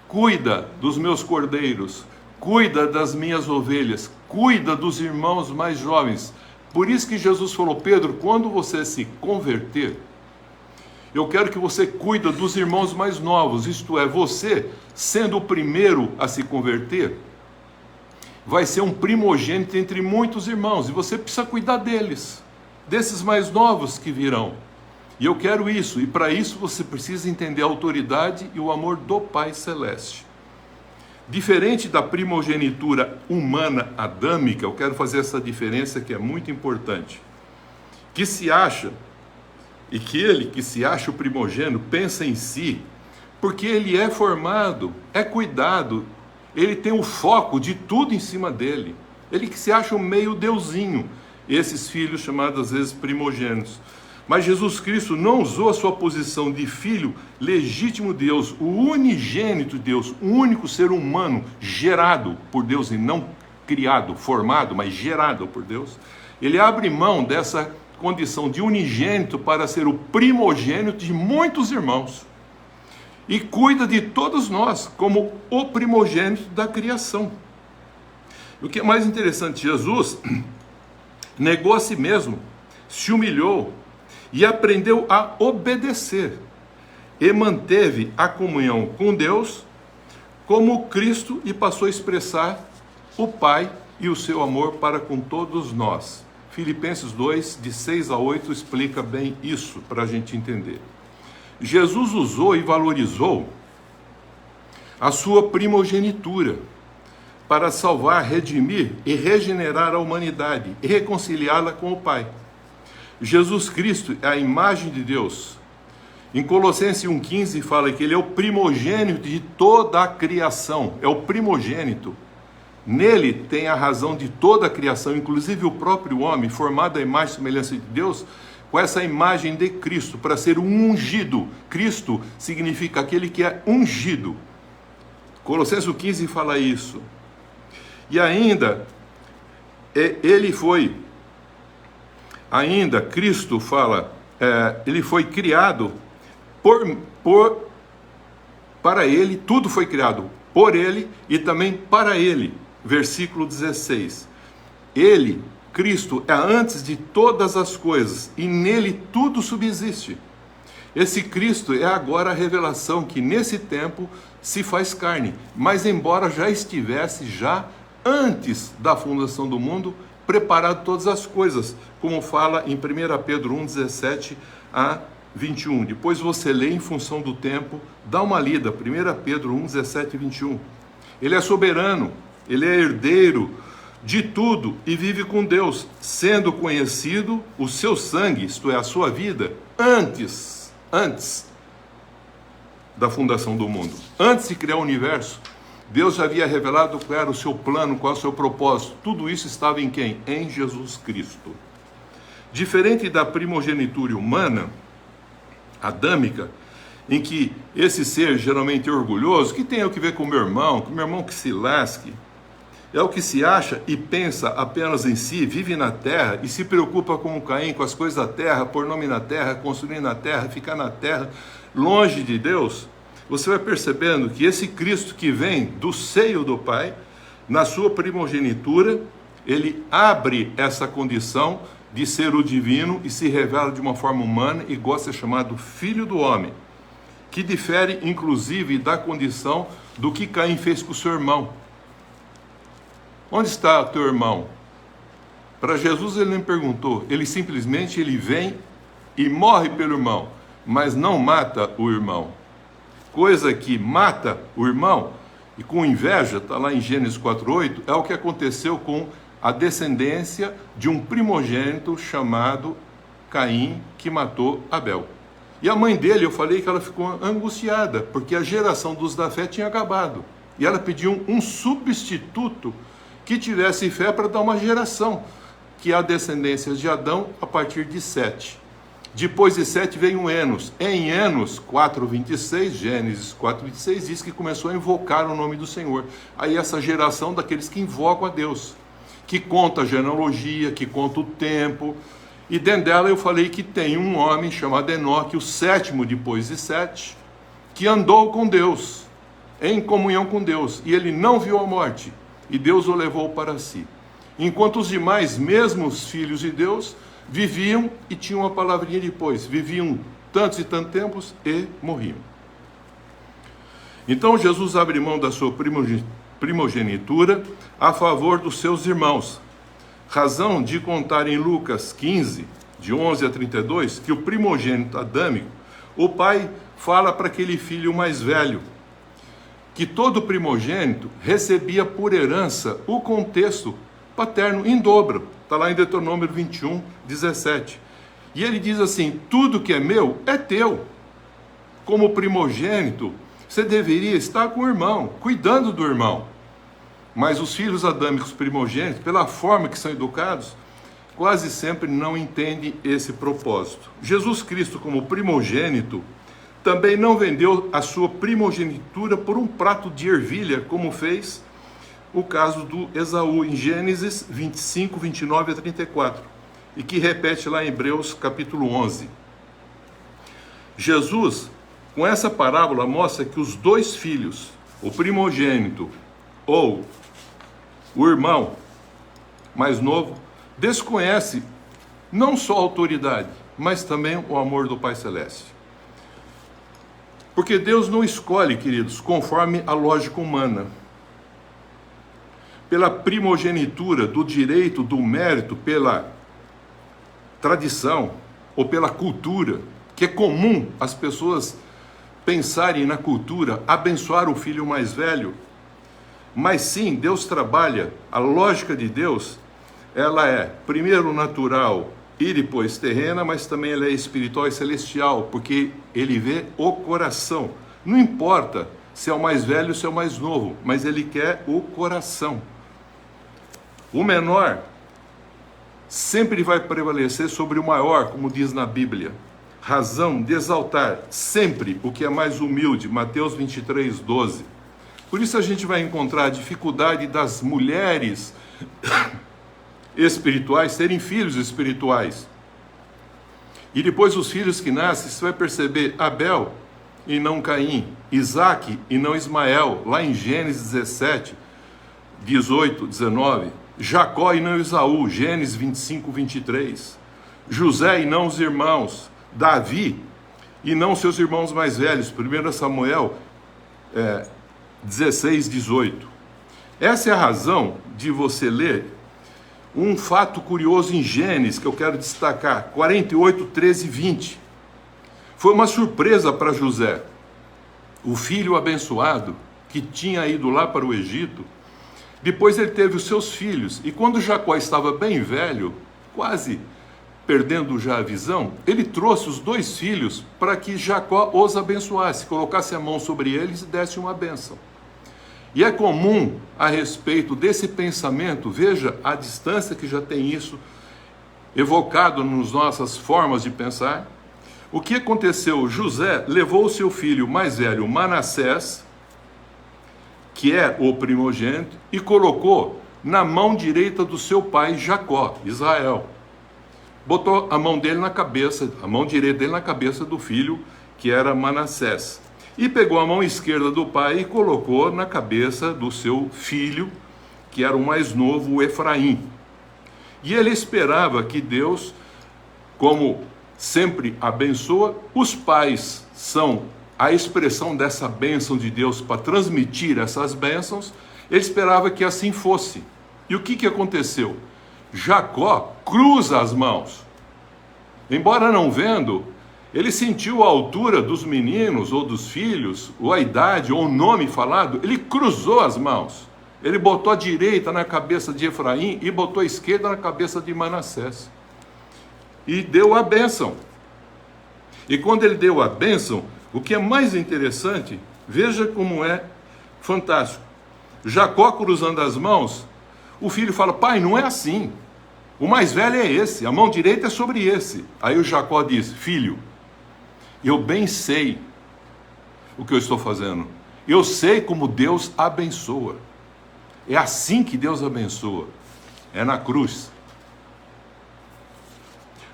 cuida dos meus cordeiros, cuida das minhas ovelhas, cuida dos irmãos mais jovens. Por isso que Jesus falou: Pedro, quando você se converter, eu quero que você cuida dos irmãos mais novos, isto é, você, sendo o primeiro a se converter, vai ser um primogênito entre muitos irmãos, e você precisa cuidar deles, desses mais novos que virão. E eu quero isso, e para isso você precisa entender a autoridade e o amor do Pai Celeste. Diferente da primogenitura humana adâmica, eu quero fazer essa diferença que é muito importante, que se acha, e que ele que se acha o primogênito pensa em si, porque ele é formado, é cuidado, ele tem o foco de tudo em cima dele, ele que se acha um meio deusinho, esses filhos chamados às vezes primogênitos. Mas Jesus Cristo não usou a sua posição de filho legítimo de Deus, o unigênito de Deus, o único ser humano gerado por Deus e não criado, formado, mas gerado por Deus. Ele abre mão dessa condição de unigênito para ser o primogênito de muitos irmãos e cuida de todos nós como o primogênito da criação. O que é mais interessante, Jesus negou a si mesmo, se humilhou e aprendeu a obedecer, e manteve a comunhão com Deus como Cristo, e passou a expressar o Pai e o seu amor para com todos nós. Filipenses 2, de 6 a 8, explica bem isso para a gente entender. Jesus usou e valorizou a sua primogenitura para salvar, redimir e regenerar a humanidade e reconciliá-la com o Pai. Jesus Cristo é a imagem de Deus. Em Colossenses 1,15 fala que ele é o primogênito de toda a criação, é o primogênito. Nele tem a razão de toda a criação, inclusive o próprio homem, formado à imagem e semelhança de Deus, com essa imagem de Cristo, para ser um ungido. Cristo significa aquele que é ungido. Colossenses 1,15 fala isso. E ainda, Cristo fala, ele foi criado para ele, tudo foi criado por ele e também para ele. Versículo 16. Ele, Cristo, é antes de todas as coisas e nele tudo subsiste. Esse Cristo é agora a revelação que nesse tempo se faz carne, mas embora já estivesse antes da fundação do mundo, preparado todas as coisas, como fala em 1 Pedro 1, 17 a 21. Depois você lê em função do tempo, dá uma lida, 1 Pedro 1, 17 e 21. Ele é soberano, ele é herdeiro de tudo e vive com Deus, sendo conhecido o seu sangue, isto é, a sua vida, antes da fundação do mundo. Antes de criar o universo, Deus já havia revelado qual era o seu plano, qual era o seu propósito. Tudo isso estava em quem? Em Jesus Cristo. Diferente da primogenitura humana, adâmica, em que esse ser geralmente é orgulhoso, que tem o que ver com o meu irmão que se lasque, é o que se acha e pensa apenas em si, vive na terra e se preocupa como Caim com as coisas da terra, pôr nome na terra, construir na terra, ficar na terra, longe de Deus. Você vai percebendo que esse Cristo que vem do seio do Pai, na sua primogenitura, ele abre essa condição de ser o divino e se revela de uma forma humana e gosta de ser chamado Filho do Homem, que difere inclusive da condição do que Caim fez com o seu irmão. Onde está o teu irmão? Para Jesus ele nem perguntou, ele simplesmente vem e morre pelo irmão, mas não mata o irmão. Coisa que mata o irmão, e com inveja, está lá em Gênesis 4:8, é o que aconteceu com a descendência de um primogênito chamado Caim, que matou Abel. E a mãe dele, eu falei que ela ficou angustiada, porque a geração dos da fé tinha acabado. E ela pediu um substituto que tivesse fé para dar uma geração, que é a descendência de Adão a partir de Sete. Depois de Sete veio Enos. Em Enos 4:26, Gênesis 4:26, diz que começou a invocar o nome do Senhor. Aí essa geração daqueles que invocam a Deus, que conta a genealogia, que conta o tempo. E dentro dela eu falei que tem um homem chamado Enoque, o sétimo depois de Sete, que andou com Deus, em comunhão com Deus, e ele não viu a morte, e Deus o levou para si. Enquanto os demais, mesmo os filhos de Deus, viviam e tinham uma palavrinha depois, viviam tantos e tantos tempos e morriam. Então Jesus abre mão da sua primogenitura a favor dos seus irmãos. Razão de contar em Lucas 15, de 11 a 32, que o primogênito adâmico, o pai fala para aquele filho mais velho, que todo primogênito recebia por herança o contexto paterno em dobro. Está lá em Deuteronômio 21, 17. E ele diz assim, tudo que é meu é teu. Como primogênito, você deveria estar com o irmão, cuidando do irmão. Mas os filhos adâmicos primogênitos, pela forma que são educados, quase sempre não entendem esse propósito. Jesus Cristo, como primogênito, também não vendeu a sua primogenitura por um prato de ervilha, como fez o caso do Esaú, em Gênesis 25, 29 a 34, e que repete lá em Hebreus capítulo 11. Jesus, com essa parábola, mostra que os dois filhos, o primogênito ou o irmão mais novo, desconhece não só a autoridade, mas também o amor do Pai Celeste. Porque Deus não escolhe, queridos, conforme a lógica humana. Pela primogenitura, do direito, do mérito, pela tradição ou pela cultura, que é comum as pessoas pensarem na cultura, abençoar o filho mais velho. Mas sim, Deus trabalha, a lógica de Deus, ela é primeiro natural e depois terrena, mas também ela é espiritual e celestial, porque ele vê o coração. Não importa se é o mais velho ou se é o mais novo, mas ele quer o coração. O menor sempre vai prevalecer sobre o maior, como diz na Bíblia. Razão de exaltar sempre o que é mais humilde, Mateus 23, 12. Por isso a gente vai encontrar a dificuldade das mulheres espirituais terem filhos espirituais. E depois os filhos que nascem, você vai perceber Abel e não Caim, Isaque e não Ismael, lá em Gênesis 17, 18, 19, Jacó e não Esaú, Gênesis 25, 23, José e não os irmãos, Davi e não seus irmãos mais velhos, 1 Samuel 16, 18. Essa é a razão de você ler um fato curioso em Gênesis, que eu quero destacar, 48, 13 e 20. Foi uma surpresa para José. O filho abençoado, que tinha ido lá para o Egito, depois ele teve os seus filhos. E quando Jacó estava bem velho, quase perdendo já a visão, ele trouxe os 2 filhos para que Jacó os abençoasse, colocasse a mão sobre eles e desse uma bênção. E é comum a respeito desse pensamento, veja a distância que já tem isso evocado nas nossas formas de pensar. O que aconteceu? José levou o seu filho mais velho, Manassés, que é o primogênito, e colocou na mão direita do seu pai Jacó, Israel. Botou a mão dele na cabeça, a mão direita dele na cabeça do filho, que era Manassés. E pegou a mão esquerda do pai e colocou na cabeça do seu filho, que era o mais novo, o Efraim. E ele esperava que Deus, como sempre abençoa, os pais são a expressão dessa bênção de Deus para transmitir essas bênçãos, ele esperava que assim fosse. E o que aconteceu? Jacó cruza as mãos. Embora não vendo, ele sentiu a altura dos meninos ou dos filhos, ou a idade, ou o nome falado, ele cruzou as mãos. Ele botou a direita na cabeça de Efraim e botou a esquerda na cabeça de Manassés. E deu a bênção. E quando ele deu a bênção, o que é mais interessante, veja como é fantástico. Jacó cruzando as mãos, o filho fala: pai, não é assim. O mais velho é esse, a mão direita é sobre esse. Aí o Jacó diz: filho, eu bem sei o que eu estou fazendo. Eu sei como Deus abençoa. É assim que Deus abençoa. É na cruz.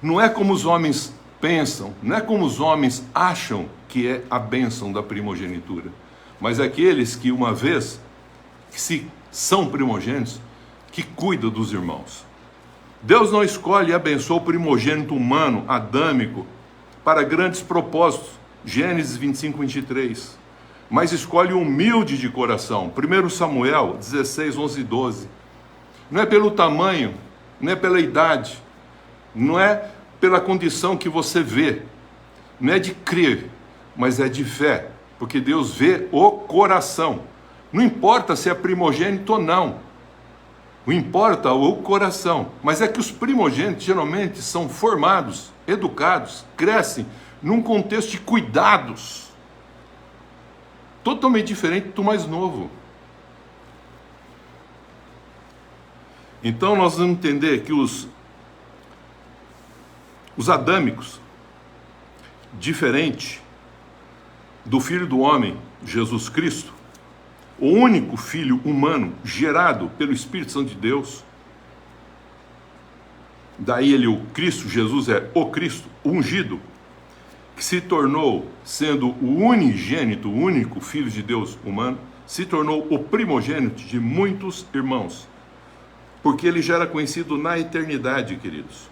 Não é como os homens pensam, não é como os homens acham que é a bênção da primogenitura. Mas é aqueles que uma vez que se são primogênitos, que cuidam dos irmãos. Deus não escolhe e abençoa o primogênito humano, adâmico, para grandes propósitos, Gênesis 25, 23, mas escolhe o humilde de coração, 1 Samuel 16, 11 e 12, não é pelo tamanho, não é pela idade, não é pela condição que você vê, não é de crer, mas é de fé, porque Deus vê o coração, não importa se é primogênito ou não, o importa o coração, mas é que os primogênitos geralmente são formados, educados, crescem num contexto de cuidados, totalmente diferente do mais novo. Então nós vamos entender que os adâmicos, diferente do Filho do Homem, Jesus Cristo, o único Filho humano gerado pelo Espírito Santo de Deus, daí ele, o Cristo, Jesus é o Cristo, ungido, que se tornou, sendo o unigênito, o único Filho de Deus humano, se tornou o primogênito de muitos irmãos, porque ele já era conhecido na eternidade, queridos.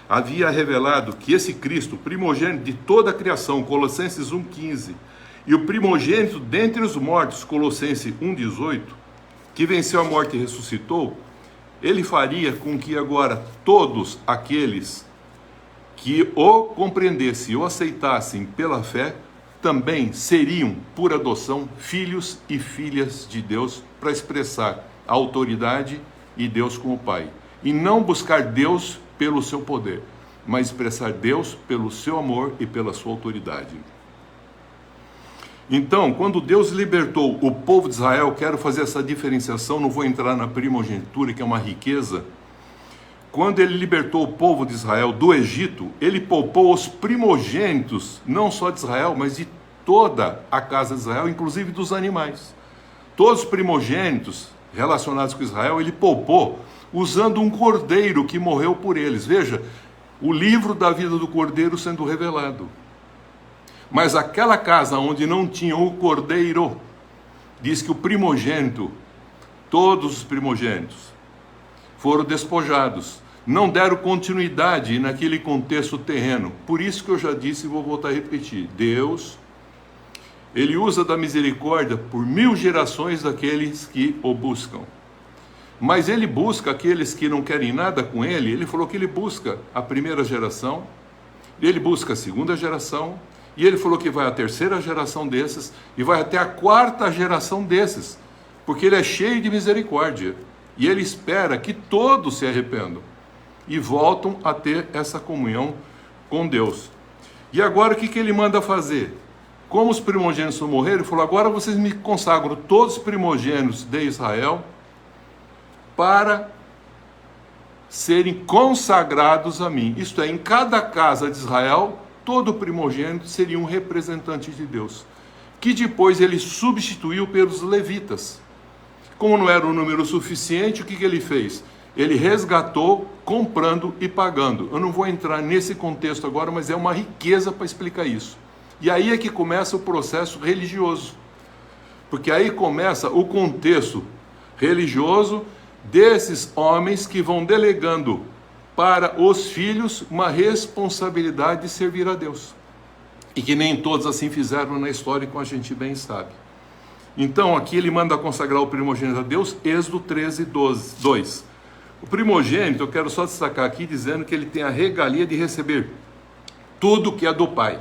Havia revelado que esse Cristo, primogênito de toda a criação, Colossenses 1,15, e o primogênito dentre os mortos, Colossenses 1,18, que venceu a morte e ressuscitou, ele faria com que agora todos aqueles que o compreendessem ou aceitassem pela fé, também seriam, por adoção, filhos e filhas de Deus, para expressar a autoridade e Deus como Pai. E não buscar Deus pelo seu poder, mas expressar Deus pelo seu amor e pela sua autoridade. Então, quando Deus libertou o povo de Israel, quero fazer essa diferenciação, não vou entrar na primogenitura, que é uma riqueza. Quando ele libertou o povo de Israel do Egito, ele poupou os primogênitos, não só de Israel, mas de toda a casa de Israel, inclusive dos animais. Todos os primogênitos relacionados com Israel, ele poupou, usando um cordeiro que morreu por eles. Veja, o livro da vida do cordeiro sendo revelado. Mas aquela casa onde não tinha o cordeiro, diz que o primogênito, todos os primogênitos, foram despojados, não deram continuidade naquele contexto terreno. Por isso que eu já disse e vou voltar a repetir, Deus, ele usa da misericórdia por 1000 gerações daqueles que o buscam. Mas ele busca aqueles que não querem nada com ele. Ele falou que ele busca a primeira geração, ele busca a segunda geração, e ele falou que vai a terceira geração desses, e vai até a quarta geração desses, porque ele é cheio de misericórdia, e ele espera que todos se arrependam. e voltam a ter essa comunhão com Deus. E agora o que ele manda fazer? Como os primogênitos morreram, ele falou: agora vocês me consagram todos os primogênitos de Israel para serem consagrados a mim. Isto é, em cada casa de Israel, todo primogênito seria um representante de Deus, que depois ele substituiu pelos levitas. Como não era um número suficiente, o que ele fez? Ele resgatou comprando e pagando. Eu não vou entrar nesse contexto agora, mas é uma riqueza para explicar isso. E aí é que começa o processo religioso. Porque aí começa o contexto religioso desses homens que vão delegando para os filhos uma responsabilidade de servir a Deus. E que nem todos assim fizeram na história, como a gente bem sabe. Então aqui ele manda consagrar o primogênito a Deus, Êxodo 13:2. O primogênito, eu quero só destacar aqui, dizendo que ele tem a regalia de receber tudo que é do pai,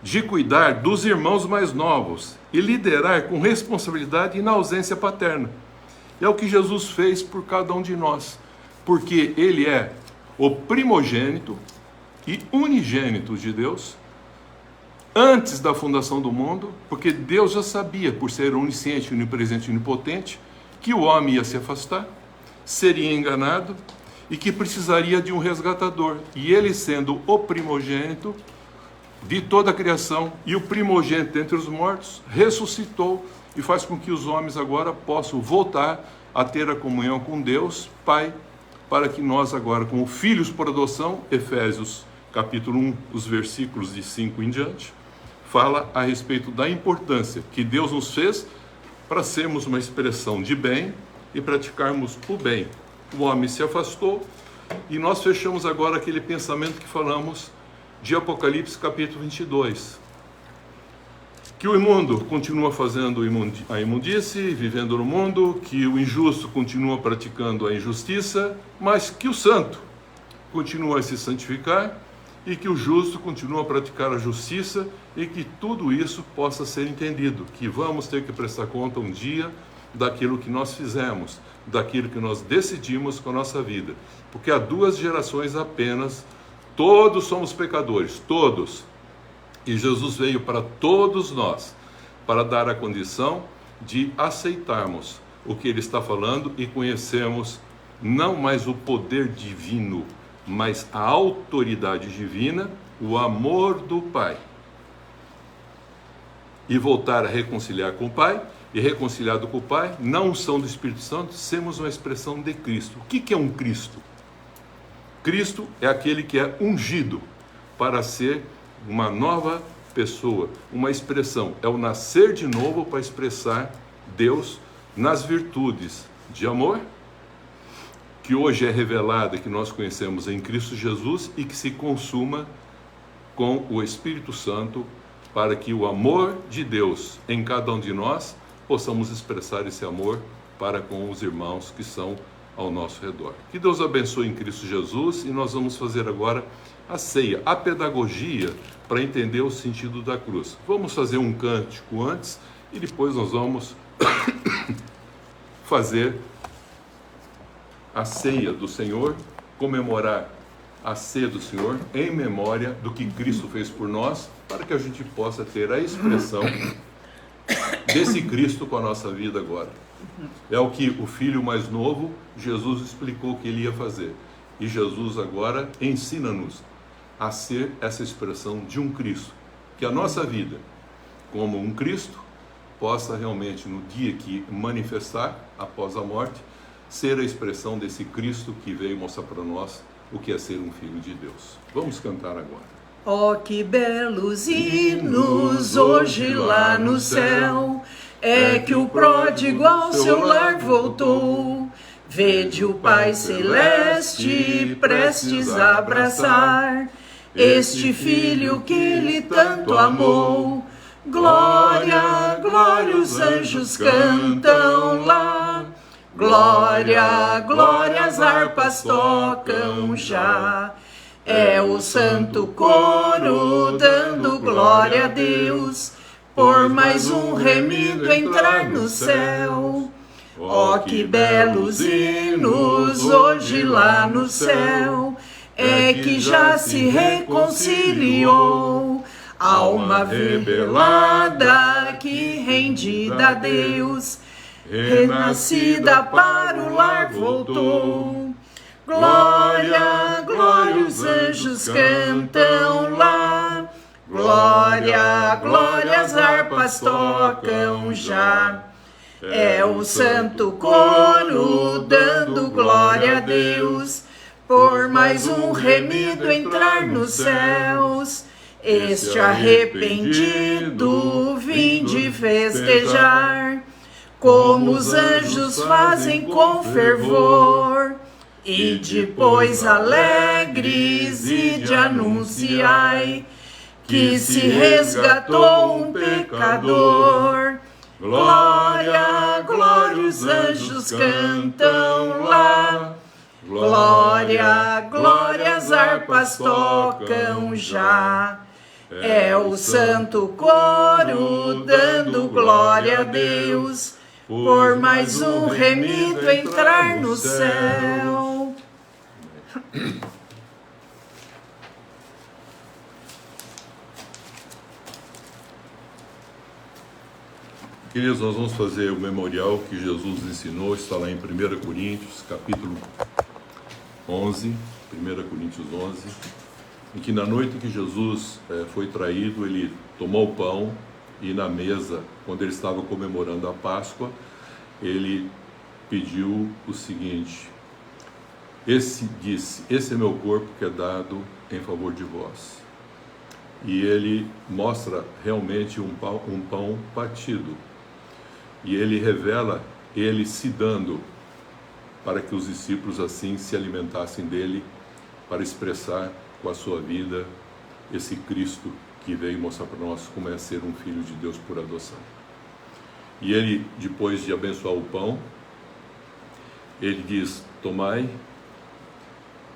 de cuidar dos irmãos mais novos e liderar com responsabilidade e na ausência paterna. É o que Jesus fez por cada um de nós, porque ele é o primogênito e unigênito de Deus, antes da fundação do mundo, porque Deus já sabia, por ser onisciente, onipresente e onipotente, que o homem ia se afastar, seria enganado e que precisaria de um resgatador. E ele, sendo o primogênito de toda a criação e o primogênito entre os mortos, ressuscitou e faz com que os homens agora possam voltar a ter a comunhão com Deus, Pai, para que nós agora, como filhos por adoção, Efésios capítulo 1, os versículos de 5 em diante, fala a respeito da importância que Deus nos fez para sermos uma expressão de bem e praticarmos o bem. O homem se afastou e nós fechamos agora aquele pensamento que falamos de Apocalipse capítulo 22. Que o imundo continua fazendo a imundície, vivendo no mundo, que o injusto continua praticando a injustiça, mas que o santo continua a se santificar e que o justo continua a praticar a justiça, e que tudo isso possa ser entendido, que vamos ter que prestar conta um dia daquilo que nós fizemos, daquilo que nós decidimos com a nossa vida, porque há 2 gerações apenas, todos somos pecadores, todos, e Jesus veio para todos nós, para dar a condição de aceitarmos o que ele está falando e conhecermos não mais o poder divino, mas a autoridade divina, o amor do Pai, e voltar a reconciliar com o Pai, e reconciliado com o Pai, na unção do Espírito Santo, sermos uma expressão de Cristo. O que é um Cristo? Cristo é aquele que é ungido para ser uma nova pessoa, uma expressão, é o nascer de novo para expressar Deus nas virtudes de amor, que hoje é revelada, que nós conhecemos em Cristo Jesus e que se consuma com o Espírito Santo, para que o amor de Deus em cada um de nós possamos expressar esse amor para com os irmãos que são ao nosso redor. Que Deus abençoe em Cristo Jesus, e nós vamos fazer agora a ceia, a pedagogia para entender o sentido da cruz. Vamos fazer um cântico antes e depois nós vamos fazer a ceia do Senhor, comemorar a ceia do Senhor em memória do que Cristo fez por nós, para que a gente possa ter a expressão desse Cristo com a nossa vida agora. É o que o filho mais novo, Jesus, explicou que ele ia fazer. E Jesus agora ensina-nos a ser essa expressão de um Cristo. Que a nossa vida, como um Cristo, possa realmente, no dia que manifestar, após a morte, ser a expressão desse Cristo que veio mostrar para nós o que é ser um filho de Deus. Vamos cantar agora. Oh, que belos hinos hoje lá no céu, é que o pródigo ao seu lar voltou. Vede o Pai Celeste prestes a abraçar este filho que ele tanto amou. Glória, glória, os anjos cantam lá. Glória, glória, as harpas tocam já. É o santo coro dando glória a Deus, por mais um remido entrar no céu. Ó, que belos hinos hoje lá no céu, é que já se reconciliou. Alma rebelada que rendida a Deus, renascida para o lar voltou. Glória, glória, os anjos cantam lá. Glória, glória, as harpas tocam já. É o santo coro dando glória a Deus, por mais um remido entrar nos céus. Este arrependido vinde festejar, como os anjos fazem com fervor. E depois alegres e de anunciai que se resgatou um pecador. Glória, glória, os anjos cantam lá. Glória, glória, as harpas tocam já. É o santo coro dando glória a Deus, por mais um remido entrar no céu. Queridos, nós vamos fazer o memorial que Jesus ensinou, está lá em 1 Coríntios, capítulo 11, 1 Coríntios 11, em que na noite que Jesus foi traído, ele tomou o pão e na mesa, quando ele estava comemorando a Páscoa, ele pediu o seguinte: disse, esse é meu corpo que é dado em favor de vós. E ele mostra realmente um pão partido. E ele revela ele se dando para que os discípulos assim se alimentassem dele, para expressar com a sua vida esse Cristo que veio mostrar para nós como é ser um filho de Deus por adoção. E ele, depois de abençoar o pão, ele diz: tomai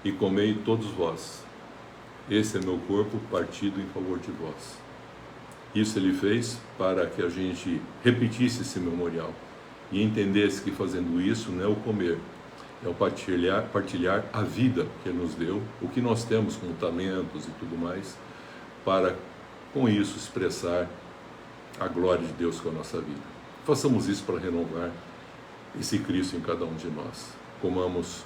e comei todos vós, esse é meu corpo partido em favor de vós. Isso ele fez para que a gente repetisse esse memorial e entendesse que fazendo isso não é o comer, é o partilhar a vida que ele nos deu, o que nós temos como talentos e tudo mais, para com isso expressar a glória de Deus com a nossa vida. Façamos isso para renovar esse Cristo em cada um de nós. Comamos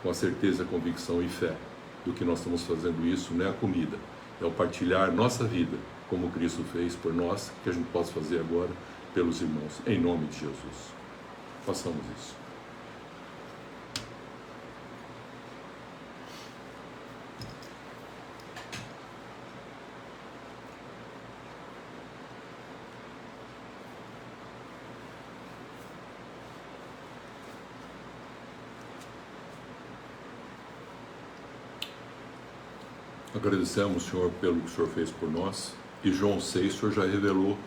com a certeza, convicção e fé do que nós estamos fazendo. Isso não é a comida, é o partilhar nossa vida como Cristo fez por nós, que a gente possa fazer agora pelos irmãos, em nome de Jesus. Façamos isso. Agradecemos, Senhor, pelo que o Senhor fez por nós. E João 6, o Senhor já revelou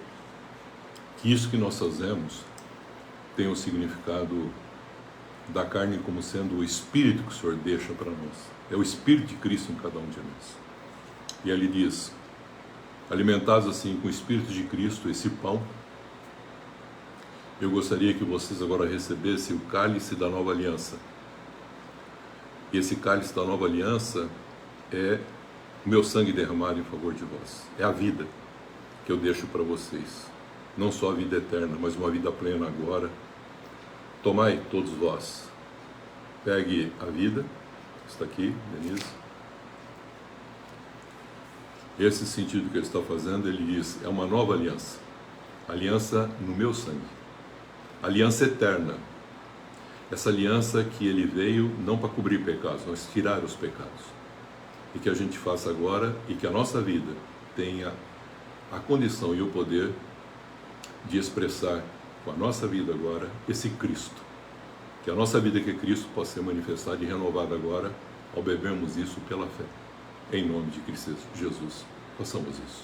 que isso que nós fazemos tem o significado da carne como sendo o Espírito que o Senhor deixa para nós. É o Espírito de Cristo em cada um de nós. E ele diz: alimentados assim com o Espírito de Cristo, esse pão, eu gostaria que vocês agora recebessem o cálice da nova aliança. E esse cálice da nova aliança é o meu sangue derramado em favor de vós. É a vida que eu deixo para vocês. Não só a vida eterna, mas uma vida plena agora. Tomai todos vós. Pegue a vida. Está aqui, Denise. Esse sentido que ele está fazendo, ele diz, é uma nova aliança. Aliança no meu sangue. Aliança eterna. Essa aliança que ele veio não para cobrir pecados, mas tirar os pecados. E que a gente faça agora e que a nossa vida tenha a condição e o poder de expressar com a nossa vida agora esse Cristo. Que a nossa vida que é Cristo possa ser manifestada e renovada agora ao bebermos isso pela fé. Em nome de Cristo Jesus. Façamos isso.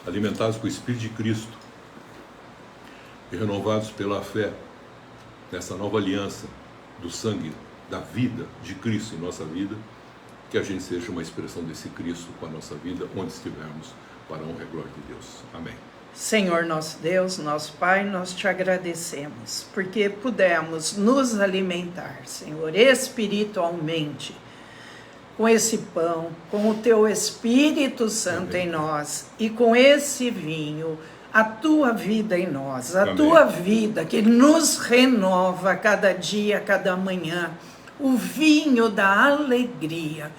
Alimentados com o Espírito de Cristo e renovados pela fé nessa nova aliança do sangue, da vida de Cristo em nossa vida, que a gente seja uma expressão desse Cristo com a nossa vida, onde estivermos, para a honra e glória de Deus. Amém. Senhor nosso Deus, nosso Pai, nós te agradecemos, porque pudemos nos alimentar, Senhor, espiritualmente, com esse pão, com o Teu Espírito Santo em nós, e com esse vinho, a Tua vida em nós, a Tua vida que nos renova cada dia, cada manhã, o vinho da alegria,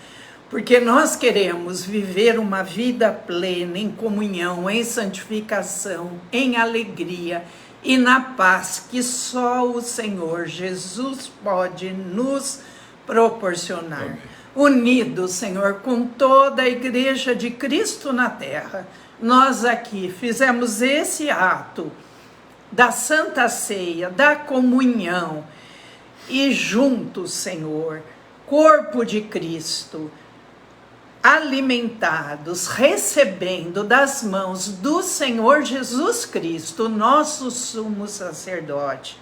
porque nós queremos viver uma vida plena, em comunhão, em santificação, em alegria e na paz que só o Senhor Jesus pode nos proporcionar. Amém. Unidos, Senhor, com toda a Igreja de Cristo na terra, nós aqui fizemos esse ato da Santa Ceia, da comunhão, e juntos, Senhor, corpo de Cristo, alimentados, recebendo das mãos do Senhor Jesus Cristo, nosso sumo sacerdote,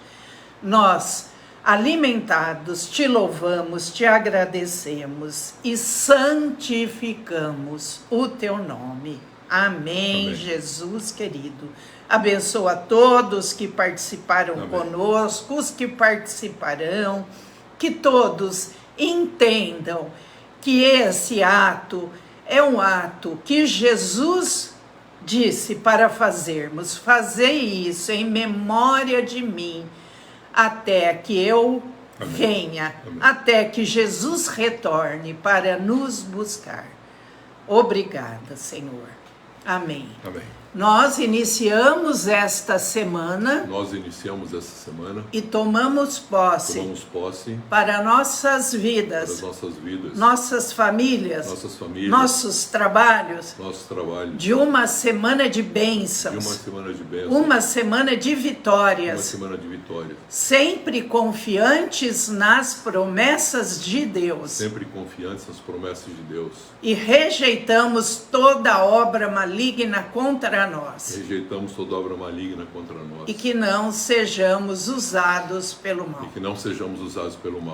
nós, alimentados, te louvamos, te agradecemos e santificamos o teu nome. Amém. Amém. Jesus querido, abençoa todos que participaram Amém. Conosco, os que participarão, que todos entendam que esse ato é um ato que Jesus disse para fazermos. Fazei isso em memória de mim, até que eu Amém. Venha, Amém. Até que Jesus retorne para nos buscar. Obrigada, Senhor. Amém. Amém. Nós iniciamos esta semana. E tomamos posse. Para nossas vidas. Nossas famílias. Nossos trabalhos. De uma semana de bênçãos. Uma semana de vitórias. Sempre confiantes nas promessas de Deus. E rejeitamos toda obra maligna contra nós. Rejeitamos toda obra maligna contra nós. E que não sejamos usados pelo mal.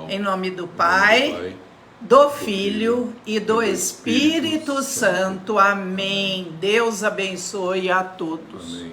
Em nome do Pai, do Filho e do Espírito Santo. Amém. Deus abençoe a todos. Amém.